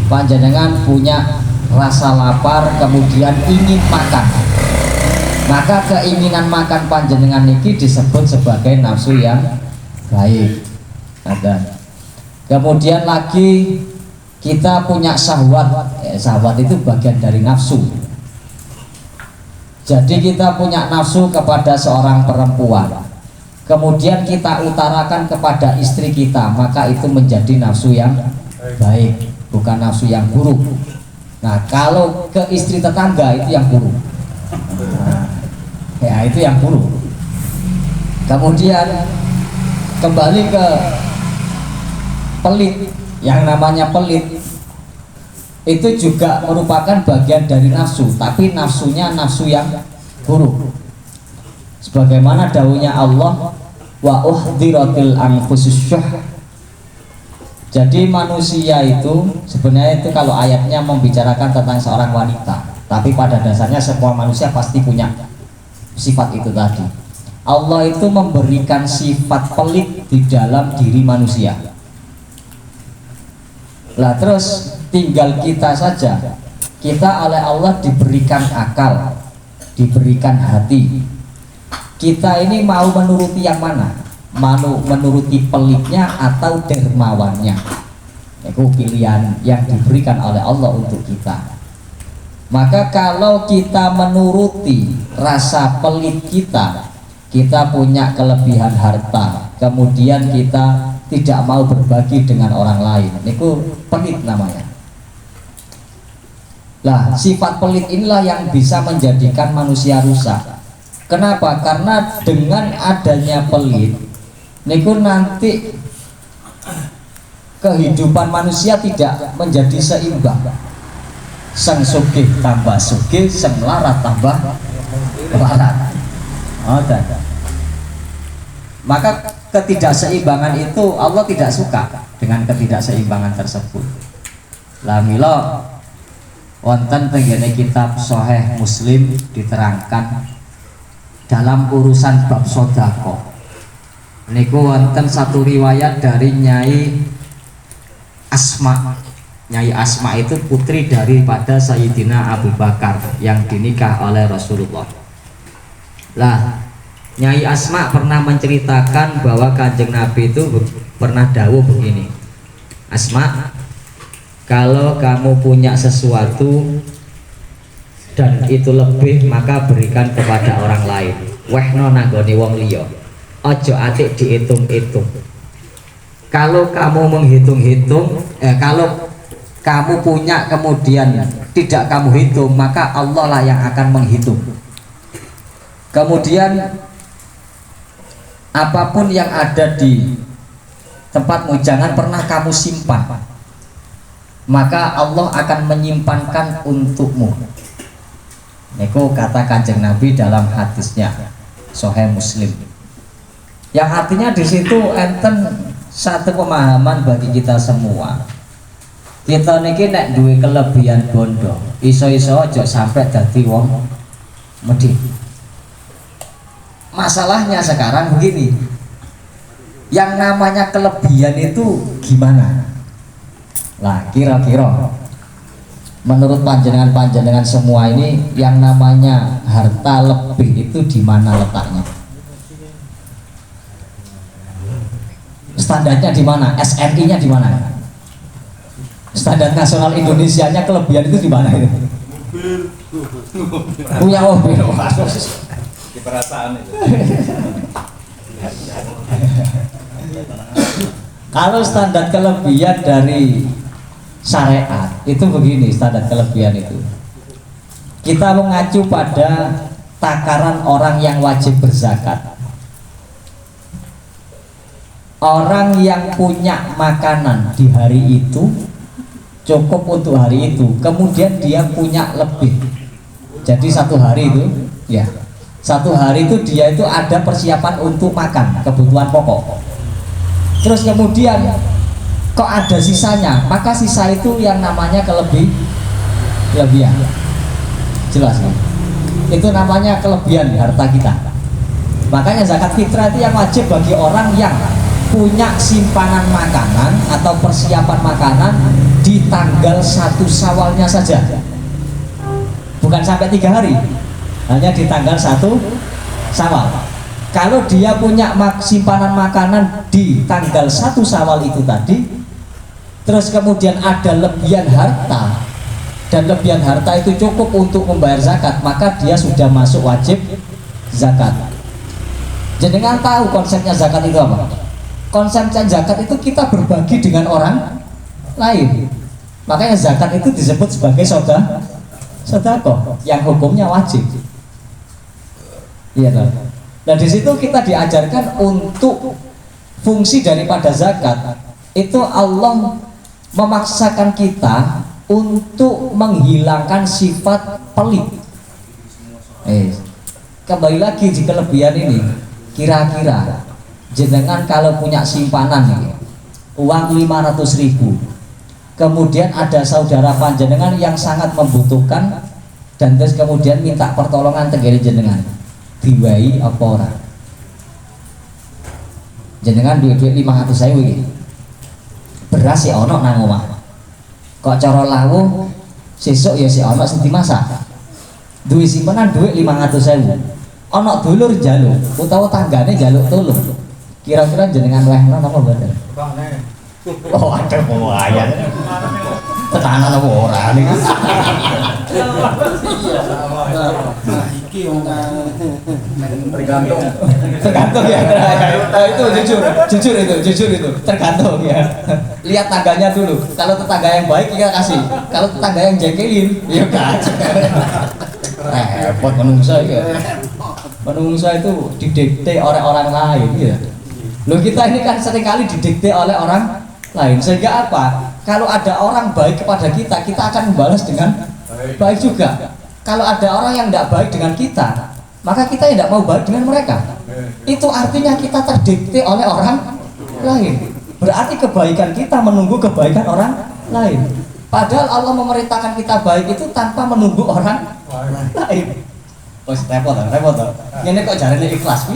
panjenengan punya rasa lapar kemudian ingin makan, maka keinginan makan panjenengan ini disebut sebagai nafsu yang baik. Kemudian lagi kita punya syahwat, syahwat itu bagian dari nafsu. Jadi kita punya nafsu kepada seorang perempuan, kemudian kita utarakan kepada istri kita, maka itu menjadi nafsu yang baik, bukan nafsu yang buruk. Nah, kalau ke istri tetangga itu yang buruk. Nah, ya itu yang buruk. Kemudian kembali ke pelit, yang namanya pelit itu juga merupakan bagian dari nafsu, tapi nafsunya nafsu yang buruk. Sebagaimana dawuhnya Allah, wa uhdiratil anfusus syuh. Jadi manusia itu sebenarnya itu kalau ayatnya membicarakan tentang seorang wanita, tapi pada dasarnya semua manusia pasti punya sifat itu tadi. Allah itu memberikan sifat pelit di dalam diri manusia. Lah terus tinggal kita saja, kita oleh Allah diberikan akal, diberikan hati. Kita ini mau menuruti yang mana? Mau menuruti pelitnya atau dermawannya? Itu pilihan yang diberikan oleh Allah untuk kita. Maka kalau kita menuruti rasa pelit kita, kita punya kelebihan harta, kemudian kita tidak mau berbagi dengan orang lain, itu pelit namanya. Lah, sifat pelit inilah yang bisa menjadikan manusia rusak. Kenapa? Karena dengan adanya pelit, niku nanti kehidupan manusia tidak menjadi seimbang. Sang sugih tambah sugih, sang larat tambah larat. Maka ketidakseimbangan itu Allah tidak suka dengan ketidakseimbangan tersebut. Lah mila wonten tenggene kitab Sahih Muslim diterangkan dalam urusan bab sedekah. Niku wonten satu riwayat dari Nyai Asma. Nyai Asma itu putri daripada Sayyidina Abu Bakar yang dinikah oleh Rasulullah. Lah Nyai Asma pernah menceritakan bahwa Kanjeng Nabi itu pernah dawuh begini, Asma, kalau kamu punya sesuatu dan itu lebih, maka berikan kepada orang lain. Wehno nanggone wong liya. Ojo atik dihitung-hitung. Kalau kamu menghitung-hitung, kalau kamu punya kemudian tidak kamu hitung, maka Allah lah yang akan menghitung. Kemudian apapun yang ada di tempatmu jangan pernah kamu simpan, maka Allah akan menyimpankan untukmu. Niku kata Kanjeng Nabi dalam hadisnya Sahih Muslim. Yang artinya di situ enten satu pemahaman bagi kita semua. Kita niki nek duwe kelebihan bondo, iso-iso aja sampai dadi wong medhit. Masalahnya sekarang begini, yang namanya kelebihan itu gimana? Lah kira-kira menurut panjenengan semua ini yang namanya harta lebih itu di mana letaknya? Standarnya di mana? SNI-nya di mana? Standar nasional Indonesianya kelebihan itu di mana itu? Punya mobil. Di perasaan itu. Kalau standar kelebihan dari syariat itu begini, standar kelebihan itu kita mengacu pada takaran orang yang wajib berzakat. Orang yang punya makanan di hari itu cukup untuk hari itu, kemudian dia punya lebih, jadi satu hari itu ya, satu hari itu dia itu ada persiapan untuk makan kebutuhan pokok. Terus kemudian kok ada sisanya, maka sisa itu yang namanya kelebihan. Jelas kan? Itu namanya kelebihan harta kita. Makanya zakat fitrah itu yang wajib bagi orang yang punya simpanan makanan atau persiapan makanan di tanggal 1 Syawalnya saja, bukan sampai 3 hari, hanya di tanggal 1 Syawal. Kalau dia punya simpanan makanan di tanggal 1 Syawal itu tadi, terus kemudian ada lebihan harta, dan lebihan harta itu cukup untuk membayar zakat, maka dia sudah masuk wajib zakat. Jenengan tahu konsepnya zakat itu apa? Konsepnya zakat itu kita berbagi dengan orang lain. Makanya zakat itu disebut sebagai sedekah yang hukumnya wajib. Iya kan? Nah di situ kita diajarkan untuk fungsi daripada zakat itu Allah memaksakan kita untuk menghilangkan sifat pelit. Kembali lagi di kelebihan ini, kira-kira jenengan kalau punya simpanan nih, uang 500.000, kemudian ada saudara panjenengan yang sangat membutuhkan dan terus kemudian minta pertolongan tenggene jenengan, diwai apa ora? Jenengan duit 500.000 iki. Beras ya ono nang omah. Kok cara lawuh sesuk ya si ono sing dimasak. Duwe simpanan duit 500.000. Ono dulur njaluk utawa tanggane njaluk tulung. Kira-kira jenengan wehna napa mboten? Oh, ada bahaya. Tetanan apa ora niku? Tergantung ya. Itu jujur itu tergantung ya. Lihat tangganya dulu. Kalau tetangga yang baik kita kasih. Kalau tetangga yang jengkelin, ya kasih. Repot menungsa ya. Menungsa itu didikte oleh orang lain ya. Loh kita ini kan seringkali didikte oleh orang lain, sehingga apa? Kalau ada orang baik kepada kita, kita akan membalas dengan baik juga. Kalau ada orang yang tidak baik dengan kita, maka kita tidak mau baik dengan mereka. Itu artinya kita terdikte oleh orang lain. Berarti kebaikan kita menunggu kebaikan orang lain. Padahal Allah memerintahkan kita baik itu tanpa menunggu orang lain. Oh, repot. Ini kok jarene ikhlas.